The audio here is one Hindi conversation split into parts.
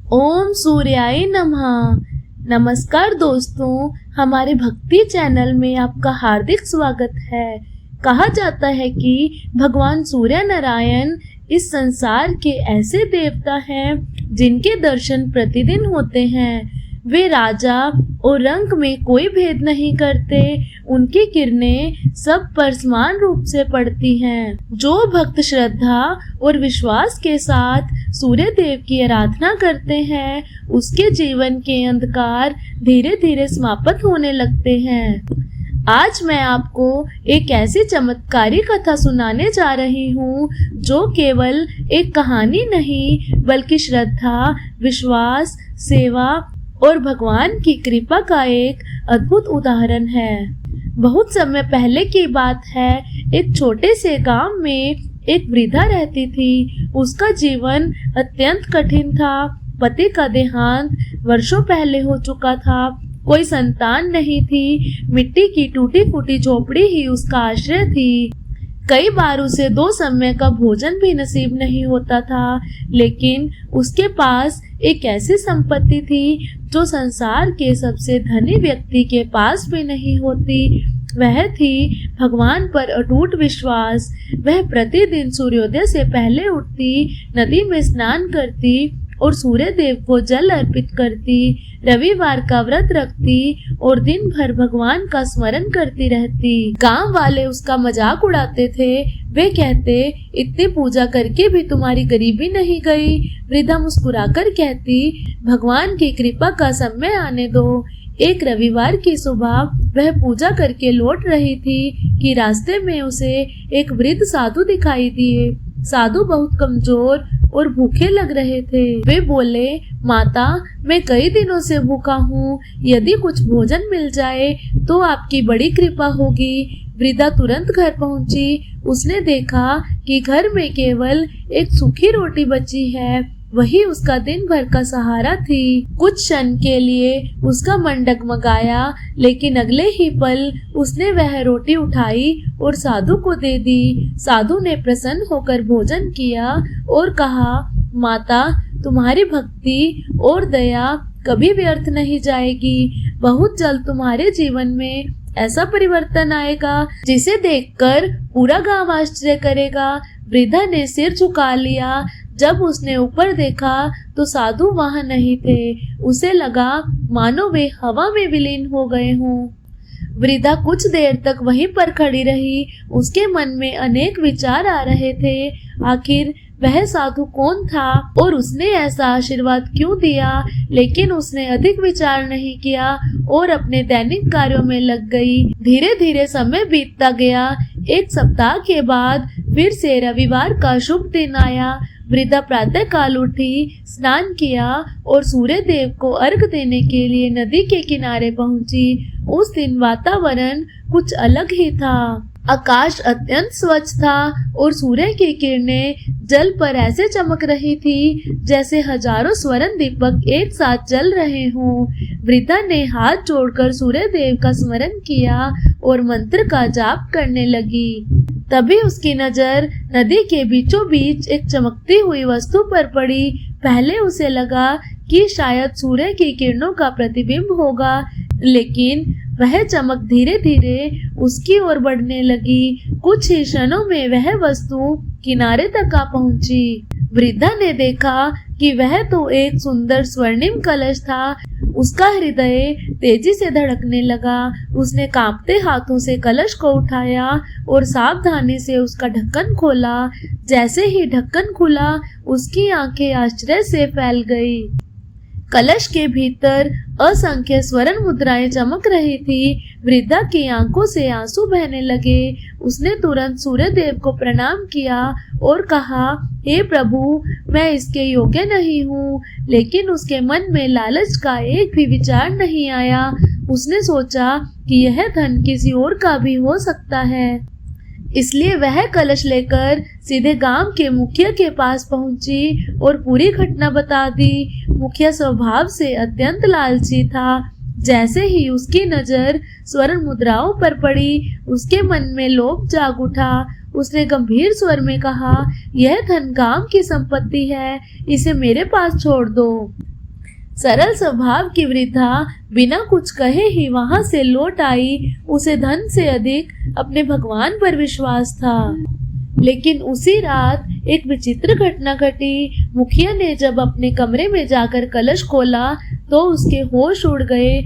ओम सूर्याय नमः। नमस्कार दोस्तों, हमारे भक्ति चैनल में आपका हार्दिक स्वागत है। कहा जाता है कि भगवान सूर्य नारायण इस संसार के ऐसे देवता हैं जिनके दर्शन प्रतिदिन होते हैं। वे राजा और रंग में कोई भेद नहीं करते। उनकी किरणें सब पर समान रूप से पड़ती हैं। जो भक्त श्रद्धा और विश्वास के साथ सूर्य देव की आराधना करते हैं, उसके जीवन के अंधकार धीरे धीरे समाप्त होने लगते हैं। आज मैं आपको एक ऐसी चमत्कारी कथा सुनाने जा रही हूँ जो केवल एक कहानी नहीं बल्कि श्रद्धा, विश्वास, सेवा और भगवान की कृपा का एक अद्भुत उदाहरण है। बहुत समय पहले की बात है। एक छोटे से गांव में एक वृद्धा रहती थी। उसका जीवन अत्यंत कठिन था। पति का देहांत वर्षों पहले हो चुका था। कोई संतान नहीं थी। मिट्टी की टूटी फूटी झोपड़ी ही उसका आश्रय थी। कई बार उसे 2 समय का भोजन भी नसीब नहीं होता था, लेकिन उसके पास एक ऐसी संपत्ति थी जो संसार के सबसे धनी व्यक्ति के पास भी नहीं होती। वह थी भगवान पर अटूट विश्वास। वह प्रतिदिन सूर्योदय से पहले उठती, नदी में स्नान करती और सूर्य देव को जल अर्पित करती। रविवार का व्रत रखती और दिन भर भगवान का स्मरण करती रहती। गांव वाले उसका मजाक उड़ाते थे। वे कहते, इतनी पूजा करके भी तुम्हारी गरीबी नहीं गई। वृद्धा मुस्कुराकर कहती, भगवान की कृपा का समय आने दो। एक रविवार की सुबह वह पूजा करके लौट रही थी कि रास्ते में उसे एक वृद्ध साधु दिखाई दिए। साधु बहुत कमजोर और भूखे लग रहे थे। वे बोले, माता, मैं कई दिनों से भूखा हूँ। यदि कुछ भोजन मिल जाए तो आपकी बड़ी कृपा होगी। वृद्धा तुरंत घर पहुंची। उसने देखा कि घर में केवल एक सूखी रोटी बची है। वही उसका दिन भर का सहारा थी। कुछ क्षण के लिए उसका मन डगमगाया, लेकिन अगले ही पल उसने वह रोटी उठाई और साधु को दे दी। साधु ने प्रसन्न होकर भोजन किया और कहा, माता, तुम्हारी भक्ति और दया कभी व्यर्थ नहीं जाएगी। बहुत जल्द तुम्हारे जीवन में ऐसा परिवर्तन आएगा जिसे देखकर पूरा गांव आश्चर्य करेगा। वृद्धा ने सिर झुका लिया। जब उसने ऊपर देखा तो साधु वहां नहीं थे। उसे लगा मानो वे हवा में विलीन हो गए हों। वृद्धा कुछ देर तक वहीं पर खड़ी रही। उसके मन में अनेक विचार आ रहे थे। आखिर वह साधु कौन था और उसने ऐसा आशीर्वाद क्यों दिया? लेकिन उसने अधिक विचार नहीं किया और अपने दैनिक कार्यों में लग गई। धीरे धीरे समय बीतता गया। एक सप्ताह के बाद फिर से रविवार का शुभ दिन आया। वृद्धा प्रातः काल उठी, स्नान किया और सूर्य देव को अर्घ्य देने के लिए नदी के किनारे पहुंची। उस दिन वातावरण कुछ अलग ही था। आकाश अत्यंत स्वच्छ था और सूर्य की किरणें जल पर ऐसे चमक रही थी जैसे हजारों स्वर्ण दीपक एक साथ जल रहे हों। वृद्धा ने हाथ जोड़कर सूर्य देव का स्मरण किया और मंत्र का जाप करने लगी। तभी उसकी नजर नदी के बीचों बीच एक चमकती हुई वस्तु पर पड़ी। पहले उसे लगा कि शायद सूर्य की किरणों का प्रतिबिंब होगा, लेकिन वह चमक धीरे धीरे उसकी ओर बढ़ने लगी। कुछ ही क्षणों में वह वस्तु किनारे तक आ पहुंची। वृद्धा ने देखा कि वह तो एक सुंदर स्वर्णिम कलश था। उसका हृदय तेजी से धड़कने लगा। उसने कांपते हाथों से कलश को उठाया और सावधानी से उसका ढक्कन खोला। जैसे ही ढक्कन खुला, उसकी आंखें आश्चर्य से फैल गई। कलश के भीतर असंख्य स्वर्ण मुद्राएं चमक रही थी। वृद्धा की आंखों से आंसू बहने लगे। उसने तुरंत सूर्य देव को प्रणाम किया और कहा, हे प्रभु, मैं इसके योग्य नहीं हूँ। लेकिन उसके मन में लालच का एक भी विचार नहीं आया। उसने सोचा कि यह धन किसी और का भी हो सकता है। इसलिए वह कलश लेकर सीधे गांव के मुखिया के पास पहुंची और पूरी घटना बता दी। मुखिया स्वभाव से अत्यंत लालची था। जैसे ही उसकी नजर स्वर्ण मुद्राओं पर पड़ी, उसके मन में लोभ जाग उठा। उसने गंभीर स्वर में कहा, यह धन गांव की संपत्ति है, इसे मेरे पास छोड़ दो। सरल स्वभाव की वृद्धा बिना कुछ कहे ही वहां से लौट आई। उसे धन से अधिक अपने भगवान पर विश्वास था। लेकिन उसी रात एक विचित्र घटना घटी। मुखिया ने जब अपने कमरे में जाकर कलश खोला तो उसके होश उड़ गए।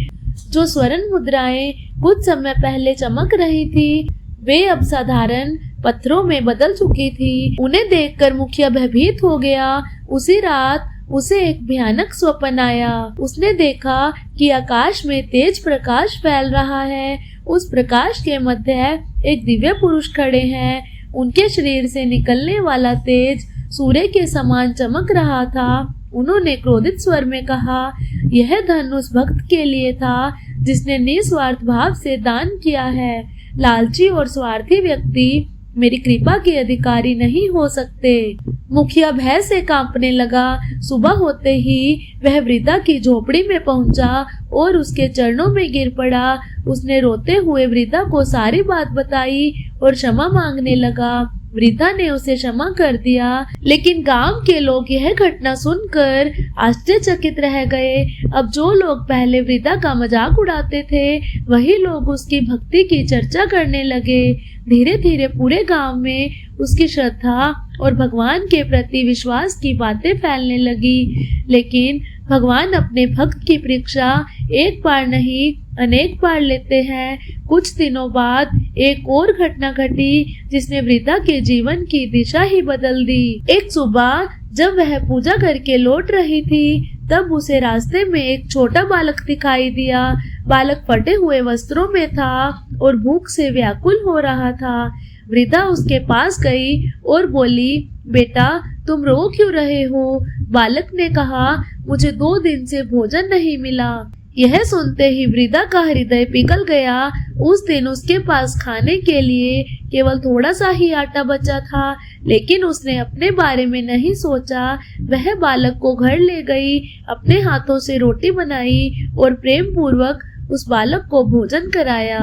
जो स्वर्ण मुद्राएं कुछ समय पहले चमक रही थी वे अब साधारण पत्थरों में बदल चुकी थी। उन्हें देखकर मुखिया भयभीत हो गया। उसी रात उसे एक भयानक स्वप्न आया। उसने देखा कि आकाश में तेज प्रकाश फैल रहा है। उस प्रकाश के मध्य एक दिव्य पुरुष खड़े हैं। उनके शरीर से निकलने वाला तेज सूर्य के समान चमक रहा था। उन्होंने क्रोधित स्वर में कहा, यह धन उस भक्त के लिए था जिसने निस्वार्थ भाव से दान किया है। लालची और स्वार्थी व्यक्ति मेरी कृपा के अधिकारी नहीं हो सकते। मुखिया भय से कांपने लगा। सुबह होते ही वह वृद्धा की झोपड़ी में पहुंचा और उसके चरणों में गिर पड़ा। उसने रोते हुए वृद्धा को सारी बात बताई और क्षमा मांगने लगा। वृद्धा ने उसे क्षमा कर दिया। लेकिन गांव के लोग यह घटना सुनकर आश्चर्यचकित रह गए। अब जो लोग पहले वृद्धा का मजाक उड़ाते थे वही लोग उसकी भक्ति की चर्चा करने लगे। धीरे धीरे पूरे गांव में उसकी श्रद्धा और भगवान के प्रति विश्वास की बातें फैलने लगी। लेकिन भगवान अपने भक्त की परीक्षा एक बार नहीं अनेक बार लेते हैं। कुछ दिनों बाद एक और घटना घटी जिसने वृद्धा के जीवन की दिशा ही बदल दी। एक सुबह जब वह पूजा करके लौट रही थी तब उसे रास्ते में एक छोटा बालक दिखाई दिया। बालक फटे हुए वस्त्रों में था और भूख से व्याकुल हो रहा था। वृद्धा उसके पास गई और बोली, बेटा तुम रो क्यों रहे हो? बालक ने कहा, मुझे 2 दिन से भोजन नहीं मिला। यह सुनते ही वृद्धा का हृदय पिघल गया। उस दिन उसके पास खाने के लिए केवल थोड़ा सा ही आटा बचा था। लेकिन उसने अपने बारे में नहीं सोचा। वह बालक को घर ले गई, अपने हाथों से रोटी बनाई और प्रेम पूर्वक उस बालक को भोजन कराया।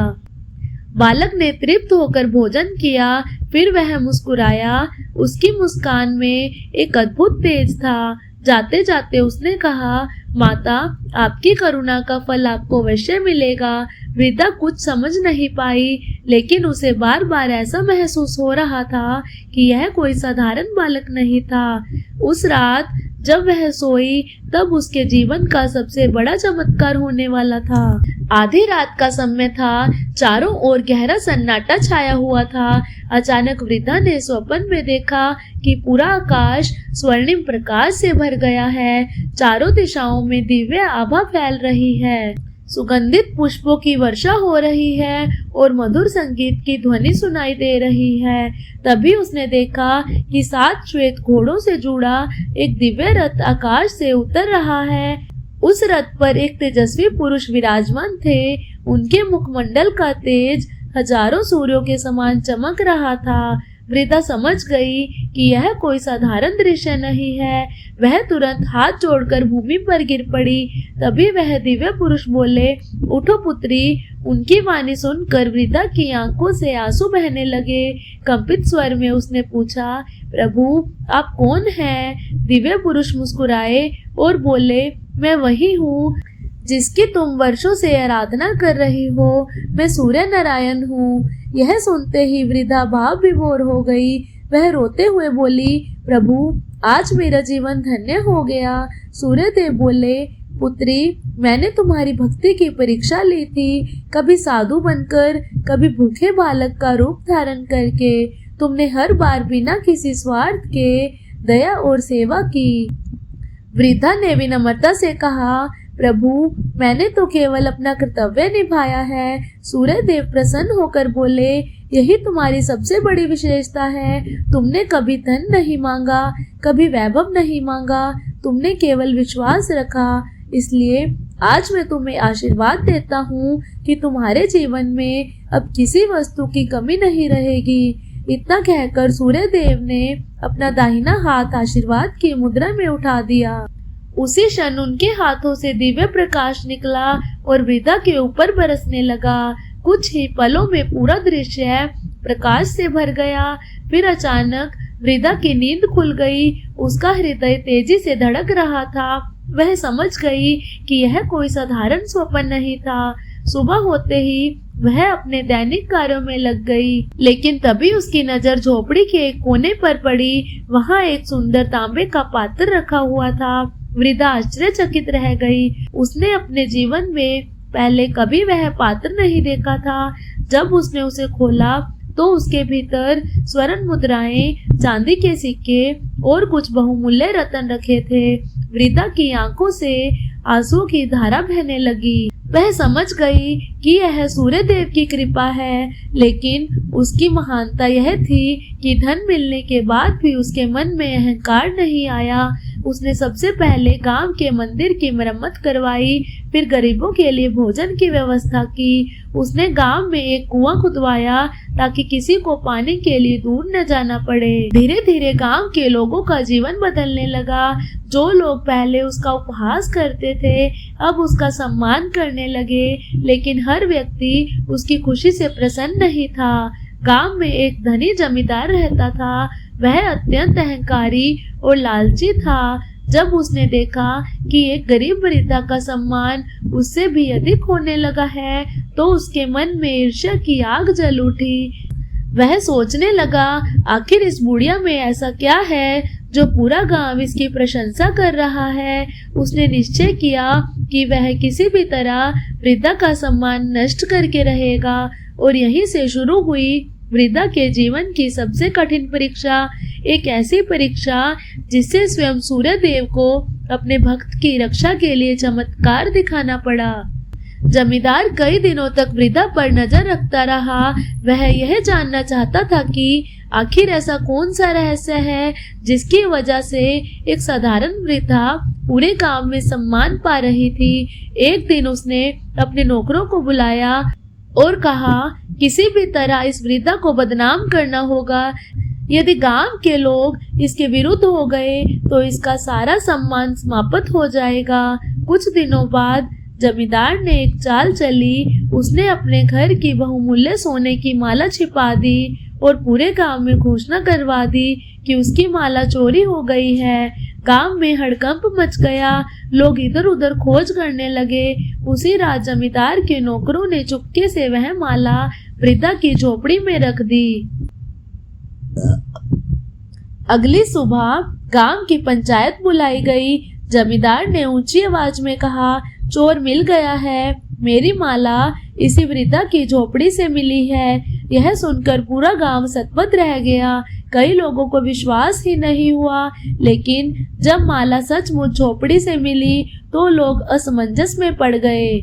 बालक ने तृप्त होकर भोजन किया। फिर वह मुस्कुराया। उसकी मुस्कान में एक अद्भुत तेज था। जाते जाते उसने कहा, माता आपकी करुणा का फल आपको अवश्य मिलेगा। वृद्धा कुछ समझ नहीं पाई, लेकिन उसे बार बार ऐसा महसूस हो रहा था कि यह कोई साधारण बालक नहीं था। उस रात जब वह सोई तब उसके जीवन का सबसे बड़ा चमत्कार होने वाला था। आधी रात का समय था। चारों ओर गहरा सन्नाटा छाया हुआ था। अचानक वृद्धा ने स्वप्न में देखा कि पूरा आकाश स्वर्णिम प्रकाश से भर गया है। चारों दिशाओं में दिव्य आभा फैल रही है। सुगंधित पुष्पों की वर्षा हो रही है और मधुर संगीत की ध्वनि सुनाई दे रही है। तभी उसने देखा कि 7 श्वेत घोड़ों से जुड़ा एक दिव्य रथ आकाश से उतर रहा है। उस रथ पर एक तेजस्वी पुरुष विराजमान थे। उनके मुखमंडल का तेज हजारों सूर्यों के समान चमक रहा था। वृद्धा समझ गई कि यह कोई साधारण दृश्य नहीं है। वह तुरंत हाथ जोड़कर भूमि पर गिर पड़ी। तभी वह दिव्य पुरुष बोले, उठो पुत्री। उनकी वाणी सुनकर वृद्धा की आंखों से आंसू बहने लगे। कंपित स्वर में उसने पूछा, प्रभु आप कौन हैं? दिव्य पुरुष मुस्कुराए और बोले, मैं वही हूँ जिसकी तुम वर्षों से आराधना कर रही हो। मैं सूर्य नारायण हूँ। यह सुनते ही वृद्धा भाव विभोर हो गई। वह रोते हुए बोली, प्रभु आज मेरा जीवन धन्य हो गया। सूर्यदेव बोले, पुत्री मैंने तुम्हारी भक्ति की परीक्षा ली थी। कभी साधु बनकर, कभी भूखे बालक का रूप धारण करके तुमने हर बार बिना किसी स्वार्थ के दया और सेवा की। वृद्धा ने विनम्रता से कहा, प्रभु मैंने तो केवल अपना कर्तव्य निभाया है। सूर्यदेव प्रसन्न होकर बोले, यही तुम्हारी सबसे बड़ी विशेषता है। तुमने कभी धन नहीं मांगा, कभी वैभव नहीं मांगा। तुमने केवल विश्वास रखा। इसलिए आज मैं तुम्हें आशीर्वाद देता हूँ कि तुम्हारे जीवन में अब किसी वस्तु की कमी नहीं रहेगी। इतना कहकर सूर्यदेव ने अपना दाहिना हाथ आशीर्वाद की मुद्रा में उठा दिया। उसी क्षण उनके हाथों से दिव्य प्रकाश निकला और वृद्धा के ऊपर बरसने लगा। कुछ ही पलों में पूरा दृश्य प्रकाश से भर गया। फिर अचानक वृद्धा की नींद खुल गई। उसका हृदय तेजी से धड़क रहा था वह समझ गई कि यह कोई साधारण स्वप्न नहीं था। सुबह होते ही वह अपने दैनिक कार्यों में लग गई, लेकिन तभी उसकी नजर झोपड़ी के एक कोने पर पड़ी। वहाँ एक सुंदर तांबे का पात्र रखा हुआ था। वृद्धा आश्चर्यचकित रह गई। उसने अपने जीवन में पहले कभी वह पात्र नहीं देखा था। जब उसने उसे खोला तो उसके भीतर स्वर्ण मुद्राएं, चांदी के सिक्के और कुछ बहुमूल्य रत्न रखे थे। वृद्धा की आंखों से आंसुओं की धारा बहने लगी। वह समझ गई कि यह सूर्य देव की कृपा है, लेकिन उसकी महानता यह थी कि धन मिलने के बाद भी उसके मन में अहंकार नहीं आया। उसने सबसे पहले गांव के मंदिर की मरम्मत करवाई, फिर गरीबों के लिए भोजन की व्यवस्था की। उसने गांव में एक कुआं खुदवाया ताकि किसी को पानी के लिए दूर न जाना पड़े। धीरे धीरे गांव के लोगों का जीवन बदलने लगा। जो लोग पहले उसका उपहास करते थे अब उसका सम्मान करने लगे, लेकिन हर व्यक्ति उसकी खुशी से प्रसन्न नहीं था। गांव में एक धनी जमींदार रहता था। वह अत्यंत अहंकारी और लालची था। जब उसने देखा कि एक गरीब वृद्धा का सम्मान उससे भी अधिक होने लगा है तो उसके मन में ईर्ष्या की आग जल उठी। वह सोचने लगा, आखिर इस बुढ़िया में ऐसा क्या है जो पूरा गांव इसकी प्रशंसा कर रहा है। उसने निश्चय किया कि वह किसी भी तरह वृद्धा का सम्मान नष्ट करके रहेगा, और यहीं से शुरू हुई वृद्धा के जीवन की सबसे कठिन परीक्षा। एक ऐसी परीक्षा जिससे स्वयं सूर्य देव को अपने भक्त की रक्षा के लिए चमत्कार दिखाना पड़ा। जमींदार कई दिनों तक वृद्धा पर नजर रखता रहा। वह यह जानना चाहता था कि आखिर ऐसा कौन सा रहस्य है जिसकी वजह से एक साधारण वृद्धा पूरे गांव में सम्मान पा रही थी। एक दिन उसने अपने नौकरों को बुलाया और कहा, किसी भी तरह इस वृद्धा को बदनाम करना होगा। यदि गांव के लोग इसके विरुद्ध हो गए तो इसका सारा सम्मान समाप्त हो जाएगा। कुछ दिनों बाद जमींदार ने एक चाल चली। उसने अपने घर की बहुमूल्य सोने की माला छिपा दी और पूरे गांव में घोषणा करवा दी कि उसकी माला चोरी हो गई है। गांव में हड़कंप मच गया। लोग इधर उधर खोज करने लगे। उसी रात जमींदार के नौकरों ने चुपके से वह माला वृद्धा की झोपड़ी में रख दी। अगली सुबह गांव की पंचायत बुलाई गई। जमींदार ने ऊंची आवाज में कहा, चोर मिल गया है। मेरी माला इसी वृद्धा की झोपड़ी से मिली है। यह सुनकर पूरा गांव सतबत रह गया। कई लोगों को विश्वास ही नहीं हुआ, लेकिन जब माला सचमुच झोपड़ी से मिली तो लोग असमंजस में पड़ गए।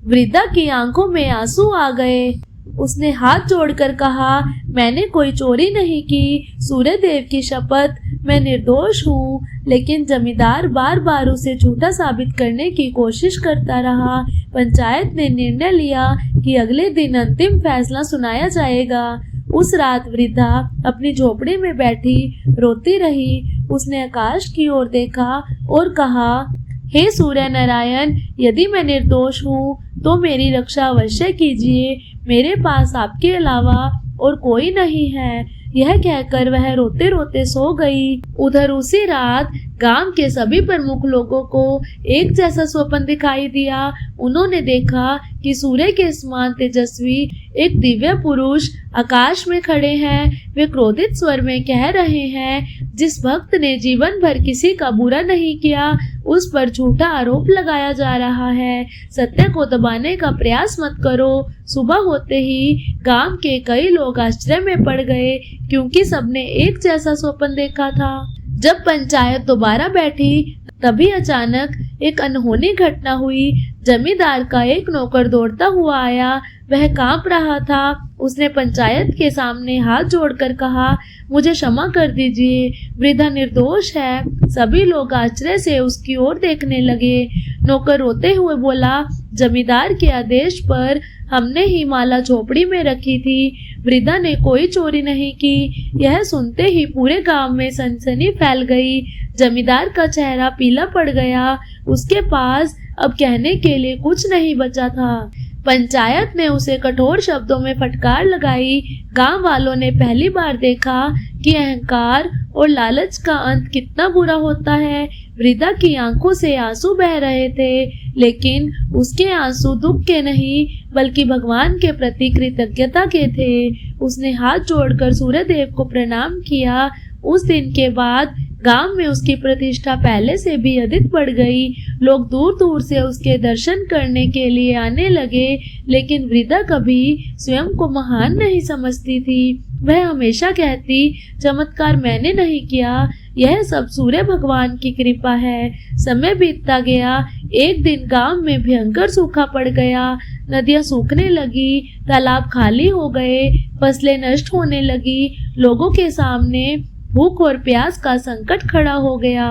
वृद्धा की आंखों में आंसू आ गए। उसने हाथ जोड़कर कहा, मैंने कोई चोरी नहीं की। सूर्य देव की शपथ, मैं निर्दोष हूँ। लेकिन जमींदार बार बार उसे झूठा साबित करने की कोशिश करता रहा। पंचायत ने निर्णय लिया कि अगले दिन अंतिम फैसला सुनाया जाएगा। उस रात वृद्धा अपनी झोपड़ी में बैठी रोती रही। उसने आकाश की ओर देखा और कहा, हे सूर्य नारायण, यदि मैं निर्दोष हूँ तो मेरी रक्षा अवश्य कीजिए। मेरे पास आपके अलावा और कोई नहीं है। यह कहकर वह रोते रोते सो गई। उधर उसी रात गांव के सभी प्रमुख लोगों को एक जैसा स्वप्न दिखाई दिया। उन्होंने देखा कि सूर्य के समान तेजस्वी एक दिव्य पुरुष आकाश में खड़े हैं। वे क्रोधित स्वर में कह रहे हैं, जिस भक्त ने जीवन भर किसी का बुरा नहीं किया उस पर झूठा आरोप लगाया जा रहा है। सत्य को दबाने का प्रयास मत करो। सुबह होते ही गांव के कई लोग आश्चर्य में पड़ गए, क्योंकि सबने एक जैसा स्वप्न देखा था। जब पंचायत दोबारा बैठी तभी अचानक एक अनहोनी घटना हुई। जमींदार का एक नौकर दौड़ता हुआ आया। वह कांप रहा था। उसने पंचायत के सामने हाथ जोड़कर कहा, मुझे क्षमा कर दीजिए, वृद्धा निर्दोष है। सभी लोग आश्चर्य से उसकी ओर देखने लगे। नौकर रोते हुए बोला, जमींदार के आदेश पर हमने ही माला झोपड़ी में रखी थी। वृद्धा ने कोई चोरी नहीं की। यह सुनते ही पूरे गांव में सनसनी फैल गई। जमींदार का चेहरा पीला पड़ गया। उसके पास अब कहने के लिए कुछ नहीं बचा था। पंचायत ने उसे कठोर शब्दों में फटकार लगाई। गांव वालों ने पहली बार देखा कि अहंकार और लालच का अंत कितना बुरा होता है। वृद्धा की आंखों से आंसू बह रहे थे, लेकिन उसके आंसू दुख के नहीं बल्कि भगवान के प्रति कृतज्ञता के थे। उसने हाथ जोड़कर सूर्य देव को प्रणाम किया। उस दिन के बाद गांव में उसकी प्रतिष्ठा पहले से भी अधिक बढ़ गई। लोग दूर दूर से उसके दर्शन करने के लिए आने लगे, लेकिन वृद्धा कभी स्वयं को महान नहीं समझती थी। वह हमेशा कहती, चमत्कार मैंने नहीं किया, यह सब सूर्य भगवान की कृपा है। समय बीतता गया। एक दिन गांव में भयंकर सूखा पड़ गया। नदियां सूखने लगी, तालाब खाली हो गए, फसलें नष्ट होने लगी। लोगों के सामने भूख और प्यास का संकट खड़ा हो गया।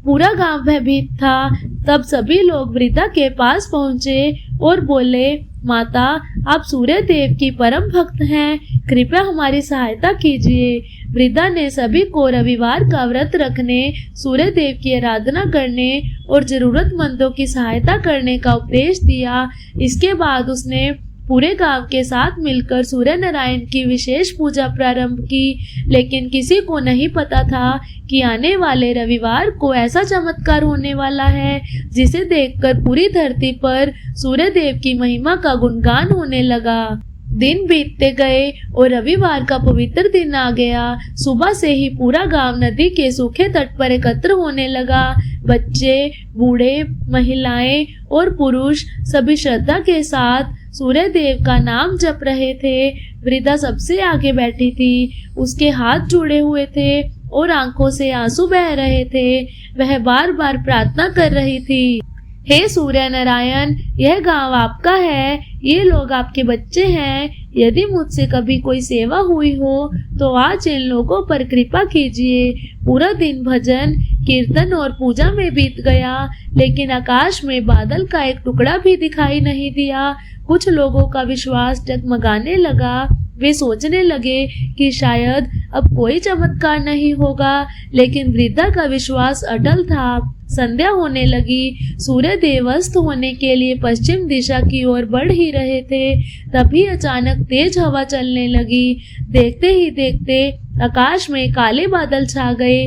पूरा गांव भयभीत था। तब सभी लोग वृद्धा के पास पहुंचे और बोले, माता, आप सूर्य देव की परम भक्त हैं, कृपया हमारी सहायता कीजिए। वृद्धा ने सभी को रविवार का व्रत रखने, सूर्य देव की आराधना करने और जरूरतमंदों की सहायता करने का उपदेश दिया। इसके बाद उसने पूरे गांव के साथ मिलकर सूर्य नारायण की विशेष पूजा प्रारंभ की। लेकिन किसी को नहीं पता था कि आने वाले रविवार को ऐसा चमत्कार होने वाला है जिसे देखकर पूरी धरती पर सूर्य देव की महिमा का गुणगान होने लगा। दिन बीतते गए और रविवार का पवित्र दिन आ गया। सुबह से ही पूरा गांव नदी के सूखे तट पर एकत्र होने लगा। बच्चे, बूढ़े, महिलाएं और पुरुष सभी श्रद्धा के साथ सूर्य देव का नाम जप रहे थे। वृद्धा सबसे आगे बैठी थी। उसके हाथ जुड़े हुए थे और आंखों से आंसू बह रहे थे। वह बार बार प्रार्थना कर रही थी, हे सूर्य नारायण, यह गांव आपका है, ये लोग आपके बच्चे हैं। यदि मुझसे कभी कोई सेवा हुई हो तो आज इन लोगों पर कृपा कीजिए। पूरा दिन भजन, कीर्तन और पूजा में बीत गया, लेकिन आकाश में बादल का एक टुकड़ा भी दिखाई नहीं दिया। कुछ लोगों का विश्वास डगमगाने लगा। वे सोचने लगे कि शायद अब कोई चमत्कार नहीं होगा, लेकिन वृद्धा का विश्वास अटल था। संध्या होने लगी। सूर्य देव अस्त होने के लिए पश्चिम दिशा की ओर बढ़ ही रहे थे। तभी अचानक तेज हवा चलने लगी। देखते ही देखते आकाश में काले बादल छा गए।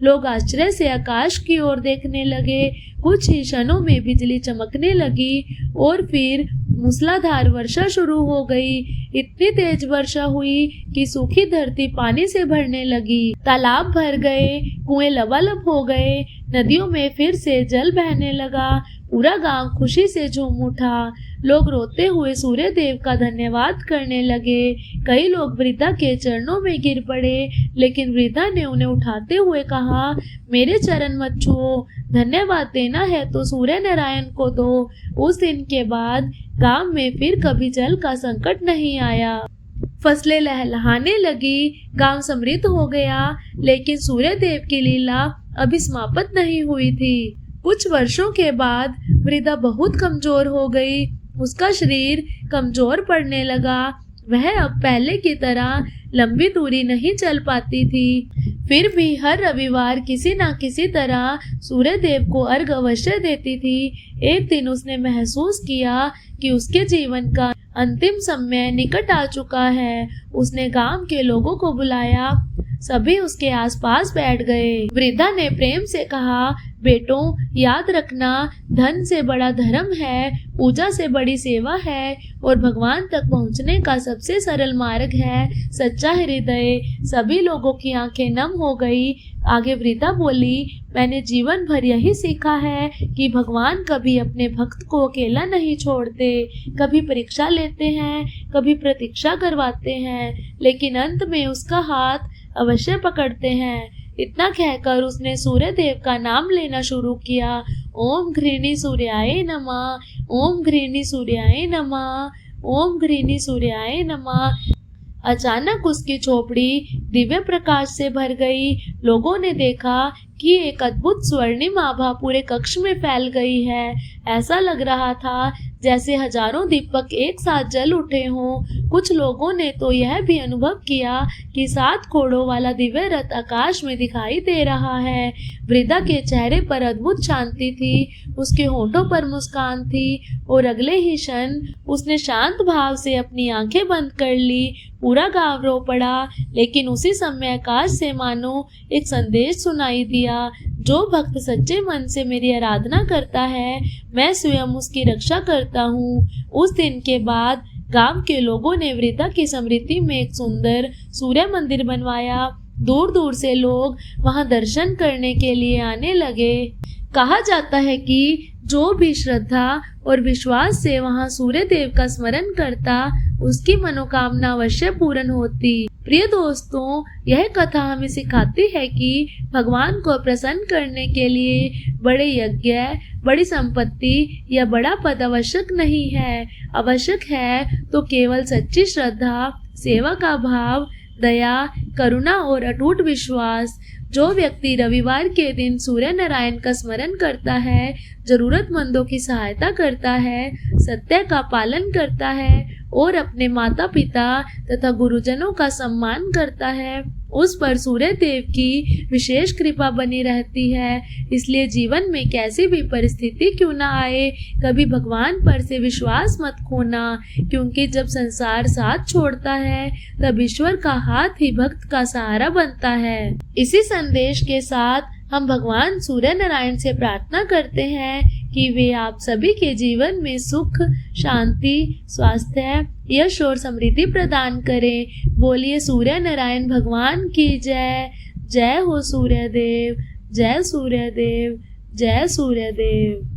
लोग आश्चर्य से आकाश की ओर देखने लगे। कुछ ही क्षणों में बिजली चमकने लगी और फिर मूसलाधार वर्षा शुरू हो गई। इतनी तेज वर्षा हुई कि सूखी धरती पानी से भरने लगी। तालाब भर गए, कुएं लबालब हो गए, नदियों में फिर से जल बहने लगा। पूरा गांव खुशी से झूम उठा। लोग रोते हुए सूर्य देव का धन्यवाद करने लगे। कई लोग वृद्धा के चरणों में गिर पड़े, लेकिन वृद्धा ने उन्हें उठाते हुए कहा, मेरे चरण मत छुओ, धन्यवाद देना है तो सूर्य नारायण को दो। उस दिन के बाद गांव में फिर कभी जल का संकट नहीं आया। फसलें लहलहाने लगी, गांव समृद्ध हो गया, लेकिन सूर्य देव की लीला अभी समाप्त नहीं हुई थी। कुछ वर्षों के बाद वृद्धा बहुत कमजोर हो गई। उसका शरीर कमजोर पड़ने लगा। वह अब पहले की तरह लंबी दूरी नहीं चल पाती थी। फिर भी हर रविवार किसी न किसी तरह सूर्य देव को अर्घ अवश्य देती थी। एक दिन उसने महसूस किया कि उसके जीवन का अंतिम समय निकट आ चुका है। उसने गांव के लोगों को बुलाया। सभी उसके आसपास बैठ गए। वृद्धा ने प्रेम से कहा, बेटों, याद रखना, धन से बड़ा धर्म है, पूजा से बड़ी सेवा है और भगवान तक पहुंचने का सबसे सरल मार्ग है सच्चा हृदय। सभी लोगों की आंखें नम हो गई। आगे वृद्धा बोली, मैंने जीवन भर यही सीखा है कि भगवान कभी अपने भक्त को अकेला नहीं छोड़ते। कभी परीक्षा लेते हैं, कभी प्रतीक्षा करवाते हैं, लेकिन अंत में उसका हाथ अवश्य पकड़ते हैं। इतना कहकर उसने सूर्य देव का नाम लेना शुरू किया। ओम घृणी सूर्याय नमः, ओम घृणी सूर्याय नमः, ओम घृणी सूर्याय नमः। अचानक उसकी झोपड़ी दिव्य प्रकाश से भर गई। लोगों ने देखा कि एक अद्भुत स्वर्णिम आभा पूरे कक्ष में फैल गई है। ऐसा लग रहा था जैसे हजारों दीपक एक साथ जल उठे हों। कुछ लोगों ने तो यह भी अनुभव किया कि 7 घोड़ों वाला दिव्य रथ आकाश में दिखाई दे रहा है। वृद्धा के चेहरे पर अद्भुत शांति थी, उसके होठों पर मुस्कान थी और अगले ही क्षण उसने शांत भाव से अपनी आंखें बंद कर ली। पूरा गांव रो पड़ा, लेकिन उसी समय आकाश से मानो एक संदेश सुनाई दिया, जो भक्त सच्चे मन से मेरी आराधना करता है, मैं स्वयं उसकी रक्षा करता हूँ। उस दिन के बाद गांव के लोगों ने वृद्धा की स्मृति में एक सुंदर सूर्य मंदिर बनवाया। दूर दूर से लोग वहां दर्शन करने के लिए आने लगे। कहा जाता है कि जो भी श्रद्धा और विश्वास से वहां सूर्य देव का स्मरण करता, उसकी मनोकामना अवश्य पूर्ण होती। प्रिय दोस्तों, यह कथा हमें सिखाती है कि भगवान को प्रसन्न करने के लिए बड़े यज्ञ, बड़ी संपत्ति या बड़ा पद आवश्यक नहीं है। आवश्यक है तो केवल सच्ची श्रद्धा, सेवा का भाव, दया, करुणा और अटूट विश्वास। जो व्यक्ति रविवार के दिन सूर्य नारायण का स्मरण करता है, जरूरतमंदों की सहायता करता है, सत्य का पालन करता है और अपने माता पिता तथा गुरुजनों का सम्मान करता है, उस पर सूर्य देव की विशेष कृपा बनी रहती है। इसलिए जीवन में कैसी भी परिस्थिति क्यों ना आए, कभी भगवान पर से विश्वास मत खोना, क्योंकि जब संसार साथ छोड़ता है तब ईश्वर का हाथ ही भक्त का सहारा बनता है। इसी संदेश के साथ हम भगवान सूर्य नारायण से प्रार्थना करते हैं कि वे आप सभी के जीवन में सुख, शांति, स्वास्थ्य, यश और समृद्धि प्रदान करें। बोलिए सूर्य नारायण भगवान की जय। जय हो सूर्य देव, जय सूर्य देव, जय सूर्य देव।